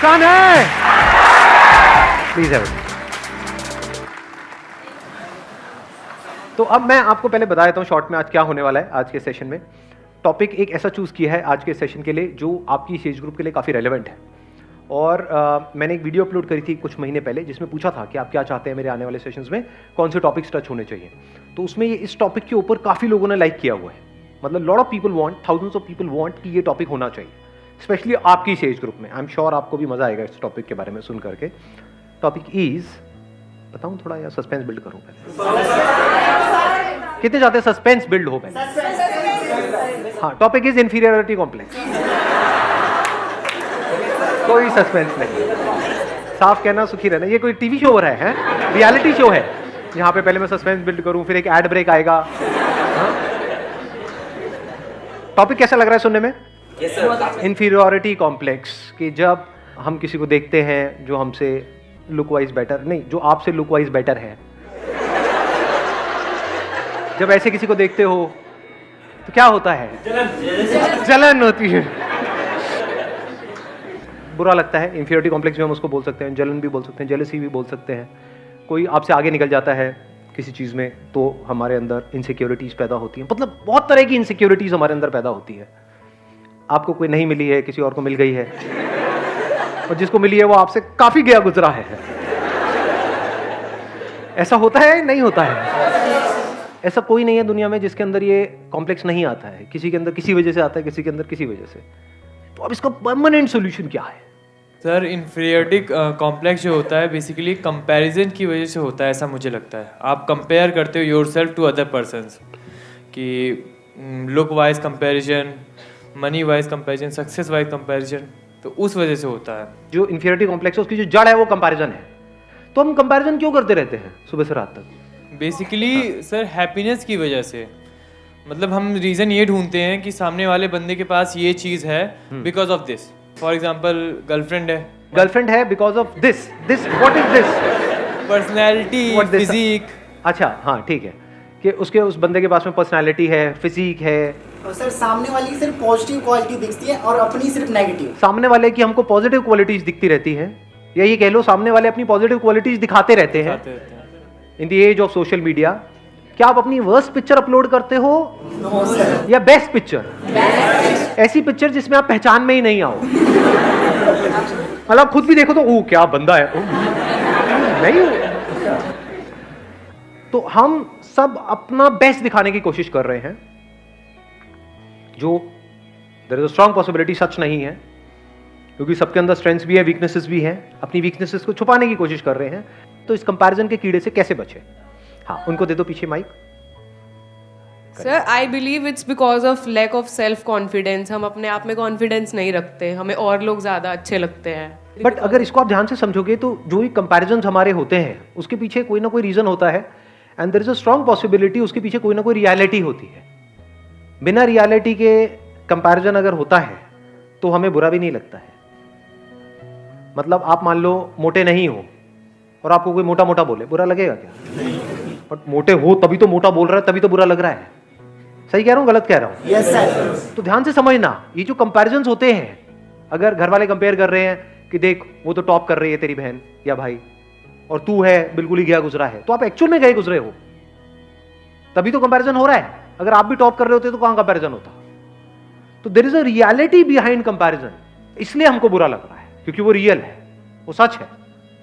मुस्कान है, प्लीज है। तो अब मैं आपको पहले बता देता हूँ शॉर्ट में आज क्या होने वाला है। आज के सेशन में टॉपिक एक ऐसा चूज किया है आज के सेशन के लिए जो आपकी एज ग्रुप के लिए काफ़ी रेलेवेंट है। और मैंने एक वीडियो अपलोड करी थी कुछ महीने पहले जिसमें पूछा था कि आप क्या चाहते हैं मेरे आने वाले सेशंस में कौन से टॉपिक्स टच होने चाहिए। तो उसमें ये इस टॉपिक के ऊपर काफ़ी लोगों ने लाइक किया हुआ है। मतलब lot of people want, thousands of people want कि ये टॉपिक होना चाहिए, स्पेशली आपकी एज ग्रुप में। आई एम श्योर आपको भी मजा आएगा इस टॉपिक के बारे में सुन करके। टॉपिक इज, बताऊं थोड़ा या सस्पेंस बिल्ड करूं पहले? कितने चाहते हैं सस्पेंस बिल्ड हो पहले? हाँ, टॉपिक इज इंफीरियरिटी कॉम्प्लेक्स। कोई सस्पेंस नहीं, साफ कहना सुखी रहना। ये कोई टीवी शो हो रहा है, रियलिटी शो है यहाँ पे पहले मैं सस्पेंस बिल्ड करूं फिर एक एड ब्रेक आएगा। टॉपिक कैसा लग रहा है सुनने में? इंफीरियरिटी कॉम्प्लेक्स, कि जब हम किसी को देखते हैं जो हमसे लुक वाइज बेटर, नहीं जो आपसे लुक वाइज बेटर है, जब ऐसे किसी को देखते हो तो क्या होता है? जलन होती है, बुरा लगता है। इंफीरियरिटी कॉम्प्लेक्स भी हम उसको बोल सकते हैं, जलन भी बोल सकते हैं, जेलसी भी बोल सकते हैं। कोई आपसे आगे निकल जाता है किसी चीज़ में तो हमारे अंदर इनसिक्योरिटीज़ पैदा होती हैं। मतलब बहुत तरह की इनसिक्योरिटीज़ हमारे अंदर पैदा होती है। आपको कोई नहीं मिली है, किसी और को मिल गई है, और जिसको मिली है वो आपसे काफ़ी गया गुजरा है। ऐसा होता है नहीं होता है? ऐसा कोई नहीं है दुनिया में जिसके अंदर ये कॉम्प्लेक्स नहीं आता है। किसी के अंदर किसी वजह से आता है, किसी के अंदर किसी वजह से। तो अब इसका परमानेंट सोल्यूशन क्या है? सर, इन्फीरियरिटी कॉम्प्लेक्स जो होता है बेसिकली कंपैरिजन की वजह से होता है, ऐसा मुझे लगता है। आप कंपेयर करते हो योरसेल्फ टू अदर पर्सन्स, कि look wise comparison, money wise comparison, success wise comparison, तो उस वजह से होता है। जो इन्फीरियरिटी कॉम्प्लेक्स है उसकी जो जड़ है वो कंपैरिजन है। तो हम कंपैरिजन क्यों करते रहते हैं सुबह से रात तक? बेसिकली सर हैप्पीनेस की वजह से। मतलब हम रीज़न ये ढूंढते हैं कि सामने वाले बंदे के पास ये चीज़ है because of this. For example girlfriend है because of this what is this? Personality, physique. अच्छा हाँ ठीक है, कि उसके उस बंदे के पास में पर्सनैलिटी है, फिजिक है। और सर सामने वाले की सिर्फ पॉजिटिव क्वालिटी दिखती है और अपनी सिर्फ नेगेटिव। सामने वाले की हमको पॉजिटिव क्वालिटीज दिखती रहती है, या ये कह लो सामने वाले अपनी पॉजिटिव क्वालिटीज दिखाते रहते हैं। In the age of social media, क्या आप अपनी वर्स्ट पिक्चर अपलोड करते हो या बेस्ट पिक्चर? ऐसी पिक्चर जिसमें आप पहचान में ही नहीं आओ। मतलब खुद भी देखो तो ओ क्या बंदा है, नहीं हो। तो हम सब अपना बेस्ट दिखाने की कोशिश कर रहे हैं, जो there is a strong possibility सच नहीं है, क्योंकि सबके अंदर स्ट्रेंथ्स भी है, वीकनेसेस भी हैं। अपनी वीकनेसेस को छुपाने की कोशिश कर रहे हैं। तो इस कंपैरिजन के कीड़े से कैसे बचे? हाँ, उनको दे दो पीछे mic. Sir, I believe it's because of lack of self confidence. हम अपने आप में कॉन्फिडेंस नहीं रखते, हमें और लोग ज्यादा अच्छे लगते हैं। बट अगर इसको आप ध्यान से समझोगे तो जो भी कंपैरिजन हमारे होते हैं उसके पीछे कोई ना कोई रीजन होता है, and there is a strong possibility उसके पीछे कोई ना कोई रियलिटी होती है। बिना रियलिटी के कंपैरिजन अगर होता है तो हमें बुरा भी नहीं लगता है। मतलब आप मान लो मोटे नहीं हो और आपको कोई मोटा मोटा बोले, बुरा लगेगा क्या? बट मोटे हो तभी तो मोटा बोल रहा है, तभी तो बुरा लग रहा है। सही कह रहा हूँ गलत कह रहा हूँ? Yes sir. तो ध्यान से समझना, ये जो कंपैरिजंस होते हैं, अगर घर वाले कंपेयर कर रहे हैं कि देख वो तो टॉप कर रही है तेरी बहन या भाई, और तू है बिल्कुल ही गया गुजरा है, तो आप एक्चुअल में गए गुजरे हो, तभी तो कंपैरिजन हो रहा है। अगर आप भी टॉप कर रहे होते तो कहां कंपैरिजन होता? तो there is a reality behind comparison, इसलिए हमको बुरा लग रहा है, क्योंकि वो रियल है, वो सच है,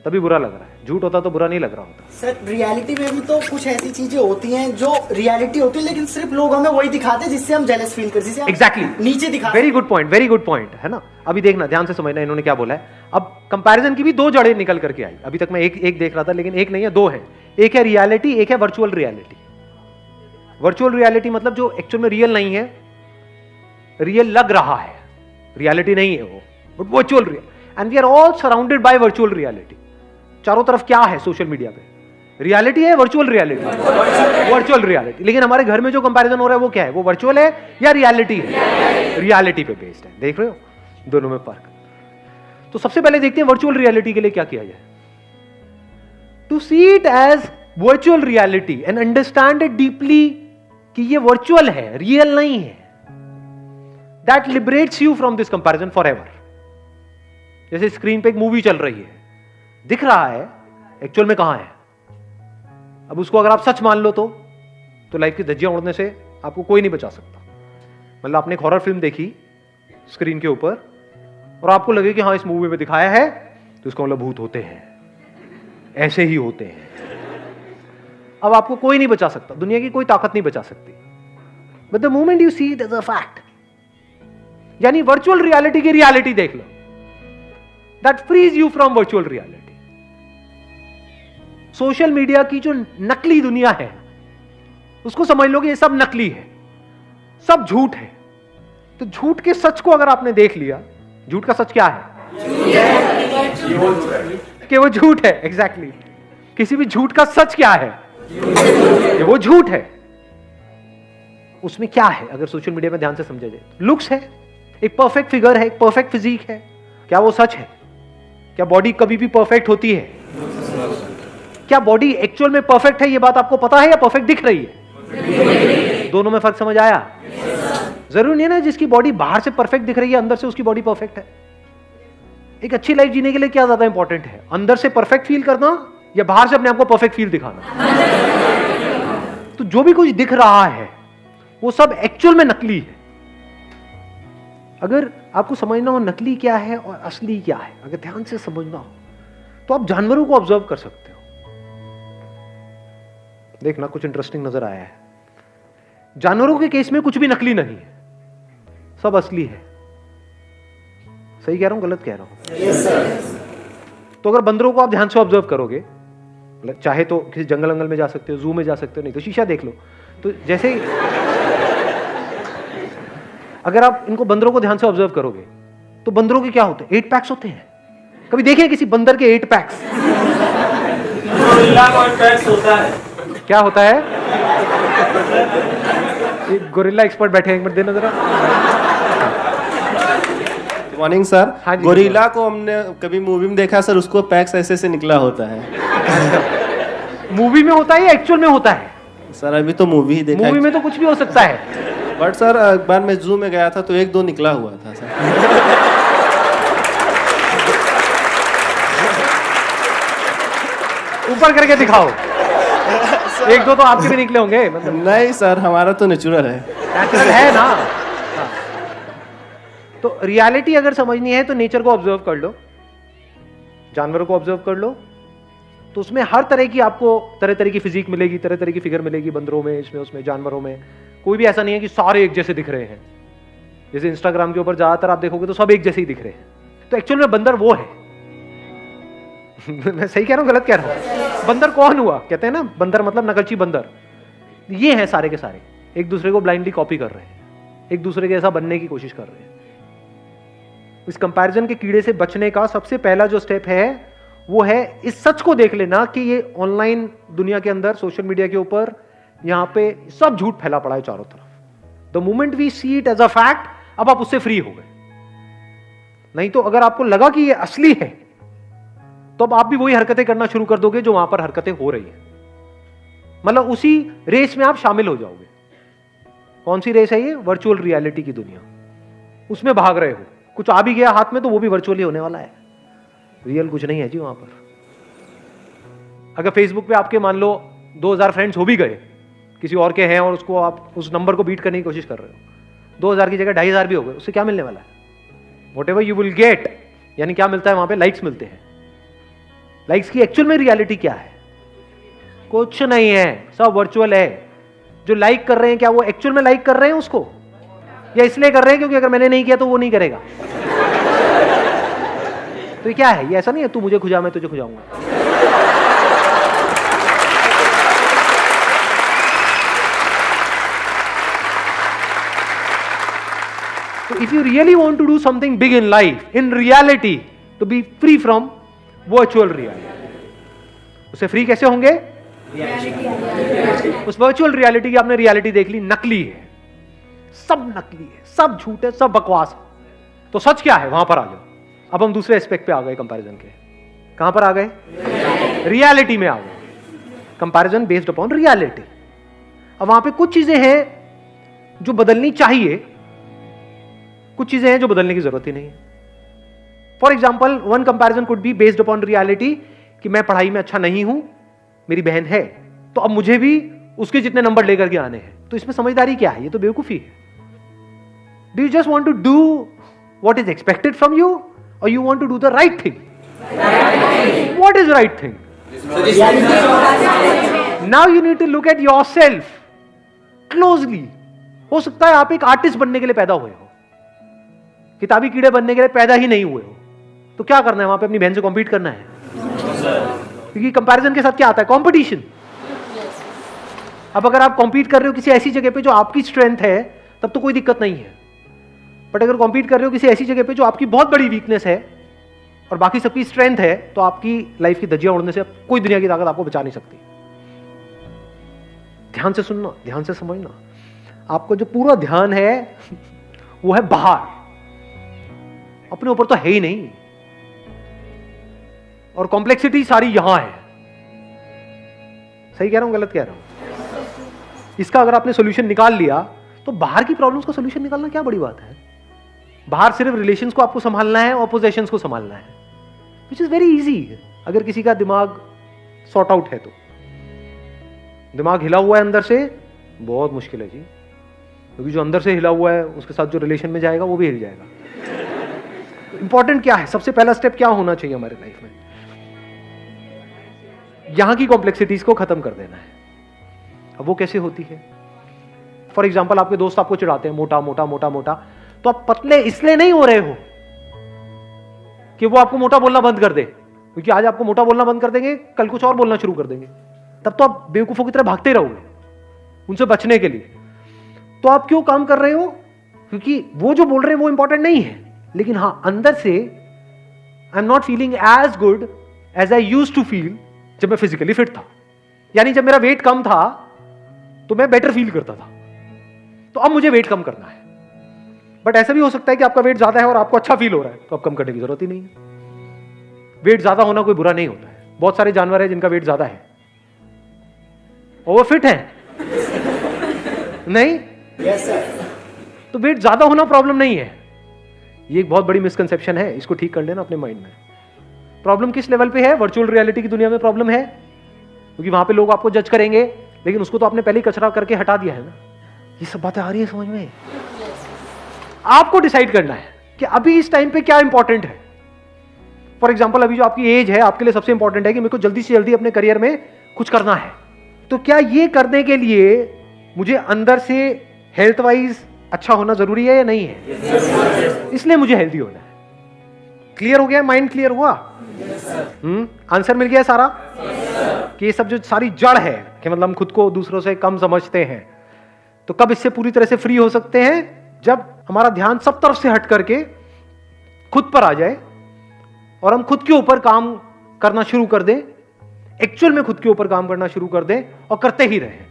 तभी बुरा लग रहा है। झूठ होता तो बुरा नहीं लग रहा होता। सर रियलिटी में भी तो कुछ ऐसी चीजें होती हैं जो रियलिटी होती है, लेकिन सिर्फ लोग हमें वही दिखाते हैं जिससे हम जेलस फील करते हैं, एग्जैक्टली नीचे दिखाते। वेरी गुड पॉइंट है ना। अभी देखना, ध्यान से समझना इन्होंने क्या बोला है। अब कंपैरिजन की भी दो जड़ें निकल करके आई। अभी तक मैं एक देख रहा था, लेकिन एक नहीं है, दो है। एक है रियलिटी, एक है वर्चुअल रियलिटी। वर्चुअल रियलिटी मतलब जो एक्चुअल में रियल नहीं है, रियल लग रहा है, रियलिटी नहीं है वो, but virtual real. And we are all surrounded by virtual reality. चारों तरफ क्या है सोशल मीडिया पे? रियलिटी है, वर्चुअल रियलिटी, वर्चुअल रियलिटी। लेकिन हमारे घर में जो कंपैरिजन हो रहा है वो क्या है? वो वर्चुअल है या रियलिटी है? रियलिटी पे बेस्ड है। देख रहे हो दोनों में फर्क? तो सबसे पहले देखते हैं वर्चुअल रियलिटी के लिए क्या किया जाए। To see it as virtual reality and understand it deeply कि ये वर्चुअल है, रियल नहीं है, that liberates you from this comparison forever. जैसे स्क्रीन पे एक मूवी चल रही है, दिख रहा है, एक्चुअल में कहां है। अब उसको अगर आप सच मान लो तो लाइफ की धज्जियां उड़ने से आपको कोई नहीं बचा सकता। मतलब आपने एक हॉरर फिल्म देखी स्क्रीन के ऊपर और आपको लगे कि हाँ इस मूवी में दिखाया है, तो इसका मतलब भूत होते हैं, ऐसे ही होते हैं। अब आपको कोई नहीं बचा सकता, दुनिया की कोई ताकत नहीं बचा सकती। But the moment you see it as a fact, यानी वर्चुअल रियलिटी की रियलिटी देख लो, that frees you from virtual reality. Social media की जो नकली दुनिया है उसको समझ लो कि ये सब नकली है, सब झूठ है। तो झूठ के सच को अगर आपने देख लिया, झूठ का सच क्या है? कि वो झूठ है। एग्जैक्टली किसी भी झूठ का सच क्या है? कि वो झूठ है। उसमें क्या है अगर सोशल मीडिया में ध्यान से समझा जाए? लुक्स है, एक परफेक्ट फिगर है, एक परफेक्ट फिजिक है। क्या वो सच है? क्या बॉडी कभी भी परफेक्ट होती है? क्या बॉडी एक्चुअल में परफेक्ट है, ये बात आपको पता है, या परफेक्ट दिख रही है? दोनों में फर्क समझ आया? जरूरी नहीं है ना जिसकी बॉडी बाहर से परफेक्ट दिख रही है अंदर से उसकी बॉडी परफेक्ट है। एक अच्छी लाइफ जीने के लिए क्या ज्यादा इंपॉर्टेंट है, अंदर से परफेक्ट फील करना या बाहर से अपने आप को परफेक्ट फील दिखाना? तो जो भी कुछ दिख रहा है वो सब एक्चुअल में नकली है। अगर आपको समझना हो नकली क्या है और असली क्या है, अगर ध्यान से समझना हो तो आप जानवरों को ऑब्जर्व कर सकते हो। देखना कुछ इंटरेस्टिंग नजर आया है। जानवरों के केस में कुछ भी नकली नहीं है, सब असली है। सही कह रहा हूं, गलत कह रहा हूं? Yes sir. तो अगर बंदरों को आप ध्यान से ऑब्जर्व करोगे, मतलब चाहे तो किसी जंगल अंगल में जा सकते हो, जू में जा सकते हो, नहीं तो शीशा देख लो। तो जैसे ही अगर आप इनको बंदरों को ध्यान से ऑब्जर्व करोगे तो बंदरों के क्या होते हैं? 8 पैक्स होते हैं। कभी देखे किसी बंदर के 8 पैक्स? होता है। क्या होता है? एक गोरिल्ला एक्सपर्ट बैठे हैं, एक मिनट देना जरा। Morning sir. हाँ जी, गोरिल्ला को हमने कभी मूवी में देखा सर, उसको पैक्स ऐसे से निकला होता है। मूवी में होता है या एक्चुअल में होता है? सर अभी तो मूवी ही देखा। मूवी में तो कुछ भी हो सकता है। बट सर एक बार मैं जू में गया था तो 1-2 निकला हुआ था सर। ऊपर करके दिखाओ। 1-2 तो आपके भी निकले होंगे, मतलब नहीं सर, हमारा तो नेचुरल है। नेचुरल है ना। हाँ। तो रियलिटी अगर समझनी है तो नेचर को ऑब्जर्व कर लो, जानवरों को ऑब्जर्व कर लो, तो उसमें हर तरह की आपको तरह की फिजिक मिलेगी, तरह की फिगर मिलेगी। बंदरों में, इसमें, उसमें, जानवरों में कोई भी ऐसा नहीं है कि सारे एक जैसे दिख रहे हैं। जैसे इंस्टाग्राम के ऊपर ज्यादातर आप देखोगे तो सब एक जैसे ही दिख रहे हैं। तो एक्चुअल में बंदर वो है। मैं सही कह रहा हूं, गलत कह रहा हूं? बंदर कौन हुआ? कहते हैं ना बंदर मतलब नकलची बंदर। ये हैं सारे के सारे, एक दूसरे को ब्लाइंडली कॉपी कर रहे हैं, एक दूसरे के ऐसा बनने की कोशिश कर रहे हैं। इस कंपैरिजन के कीड़े से बचने का सबसे पहला जो स्टेप है वो है इस सच को देख लेना कि ये ऑनलाइन दुनिया के अंदर, सोशल मीडिया के ऊपर, यहां पे सब झूठ फैला पड़ा है चारों तरफ। The moment we see it as a fact, अब आप उससे फ्री हो गए। नहीं तो अगर आपको लगा कि ये असली है तो अब आप भी वही हरकतें करना शुरू कर दोगे जो वहां पर हरकतें हो रही हैं। मतलब उसी रेस में आप शामिल हो जाओगे। कौन सी रेस है ये? वर्चुअल रियलिटी की दुनिया। उसमें भाग रहे हो, कुछ आ भी गया हाथ में तो वो भी वर्चुअली होने वाला है, रियल कुछ नहीं है जी वहां पर। अगर फेसबुक पे आपके मान लो 2000 फ्रेंड्स हो भी गए, किसी और के हैं, और उसको आप उस नंबर को बीट करने की कोशिश कर रहे हो, 2000 की जगह 2500 भी हो गए, उससे क्या मिलने वाला है? What ever you will get, यानी क्या मिलता है वहां पे? लाइक्स मिलते हैं। लाइक्स की एक्चुअल में रियलिटी क्या है? कुछ नहीं है, सब वर्चुअल है। जो लाइक कर रहे हैं क्या वो एक्चुअल में लाइक कर रहे हैं उसको, या इसलिए कर रहे हैं क्योंकि अगर मैंने नहीं किया तो वो नहीं करेगा? तो ये क्या है? ये ऐसा नहीं है तू मुझे खुजा मैं तुझे खुजाऊंगा। तो if you really want to do something big in life, in reality, to be free from virtual reality, उससे फ्री कैसे होंगे? उस वर्चुअल रियलिटी की आपने रियलिटी देख ली, नकली है, सब नकली है, सब झूठ है, सब बकवास है। तो सच क्या है? वहां पर आ जाओ। अब हम दूसरे एस्पेक्ट पे आ गए कंपैरिजन के। कहां पर आ गए? रियलिटी में आ गए। Comparison based upon reality. अब वहां पे कुछ चीजें हैं जो बदलनी चाहिए, कुछ चीजें हैं जो बदलने की जरूरत ही नहीं है। For example one comparison could be based upon reality कि मैं पढ़ाई में अच्छा नहीं हूं, मेरी बहन है, तो अब मुझे भी उसके जितने नंबर लेकर के आने हैं। तो इसमें समझदारी क्या है? ये तो बेवकूफी है। Do you just want to do what is expected from you और you want to do the right thing? What is right thing? Now you need to look at yourself closely. हो सकता है आप एक आर्टिस्ट बनने के लिए पैदा हुए हो, किताबी कीड़े बनने के लिए पैदा ही नहीं हुए हो, तो क्या करना है? वहां पे अपनी बहन से कॉम्पीट करना है, क्योंकि कंपैरिजन के साथ क्या आता है? कंपटीशन। अब अगर आप कॉम्पीट कर रहे हो किसी ऐसी जगह पे जो आपकी स्ट्रेंथ है, तब तो कोई दिक्कत नहीं है। बट अगर कॉम्पीट कर रहे हो किसी ऐसी जगह पे जो आपकी बहुत बड़ी वीकनेस है और बाकी सबकी स्ट्रेंथ है, तो आपकी लाइफ की धज्जियां उड़ने से कोई दुनिया की ताकत आपको बचा नहीं सकती। ध्यान से सुनना, ध्यान से समझना। आपको जो पूरा ध्यान है वो है बाहर, अपने ऊपर तो है ही नहीं, और कॉम्प्लेक्सिटी सारी यहां है। सही कह रहा हूं, गलत कह रहा हूं? इसका अगर आपने सॉल्यूशन निकाल लिया, तो बाहर की प्रॉब्लम्स का सॉल्यूशन निकालना क्या बड़ी बात है? बाहर सिर्फ रिलेशंस को आपको संभालना है और पोजेशंस को संभालना है, विच इज वेरी इजी। अगर किसी का दिमाग सॉर्ट आउट है तो। दिमाग हिला हुआ है अंदर से, बहुत मुश्किल है जी, क्योंकि जो अंदर से हिला हुआ है उसके साथ जो रिलेशन में जाएगा वो भी हिल जाएगा। इंपॉर्टेंट क्या है? सबसे पहला स्टेप क्या होना चाहिए हमारे लाइफ में? यहां की कॉम्प्लेक्सिटीज को खत्म कर देना है। अब वो कैसे होती है? फॉर एग्जाम्पल, आपके दोस्त आपको चिढ़ाते हैं, मोटा मोटा मोटा मोटा, तो आप पतले इसलिए नहीं हो रहे हो कि वो आपको मोटा बोलना बंद कर दे, क्योंकि आज आपको मोटा बोलना बंद कर देंगे, कल कुछ और बोलना शुरू कर देंगे, तब तो आप बेवकूफों की तरह भागते रहोगे उनसे बचने के लिए। तो आप क्यों काम कर रहे हो? क्योंकि वो जो बोल रहे हैं वो इंपॉर्टेंट नहीं है, लेकिन हां, अंदर से I am not feeling as good as I used to feel जब मैं फिजिकली फिट था। यानी जब मेरा वेट कम था तो मैं बेटर फील करता था, तो अब मुझे वेट कम करना है। बट ऐसा भी हो सकता है कि आपका वेट ज्यादा है और आपको अच्छा फील हो रहा है, तो अब कम करने की जरूरत ही नहीं है। वेट ज्यादा होना कोई बुरा नहीं होता है। बहुत सारे जानवर हैं जिनका वेट ज्यादा है और वो फिट है नहीं? Yes sir. तो वेट ज्यादा होना प्रॉब्लम नहीं है। ये एक बहुत बड़ी मिसकंसेप्शन है, इसको ठीक कर लेना अपने माइंड में। प्रॉब्लम किस लेवल पे है? वर्चुअल रियलिटी की दुनिया में प्रॉब्लम है, क्योंकि वहां पे लोग आपको जज करेंगे, लेकिन उसको तो आपने पहले ही कचरा करके हटा दिया है ना। ये सब बातें आ रही है समझ में? आपको डिसाइड करना है कि अभी इस टाइम पे क्या इंपॉर्टेंट है। फॉर एग्जाम्पल, अभी जो आपकी एज है, आपके लिए सबसे इंपॉर्टेंट है कि मेरे को जल्दी से जल्दी अपने करियर में कुछ करना है। तो क्या ये करने के लिए मुझे अंदर से हेल्थ वाइज अच्छा होना जरूरी है या नहीं है? इसलिए मुझे हेल्दी होना है। क्लियर हो गया? माइंड क्लियर हुआ? आंसर मिल गया सारा? कि ये सब जो सारी जड़ है कि मतलब हम खुद को दूसरों से कम समझते हैं, तो कब इससे पूरी तरह से फ्री हो सकते हैं? जब हमारा ध्यान सब तरफ से हट करके खुद पर आ जाए और हम खुद के ऊपर काम करना शुरू कर दें, एक्चुअल में खुद के ऊपर काम करना शुरू कर दें और करते ही रहें।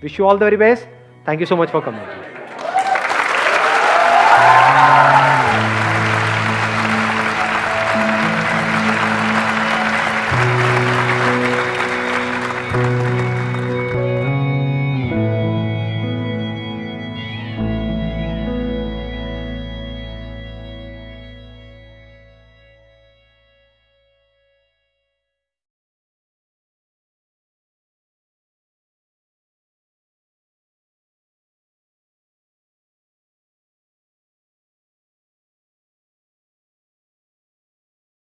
Wish you all the very best. Thank you so much for coming.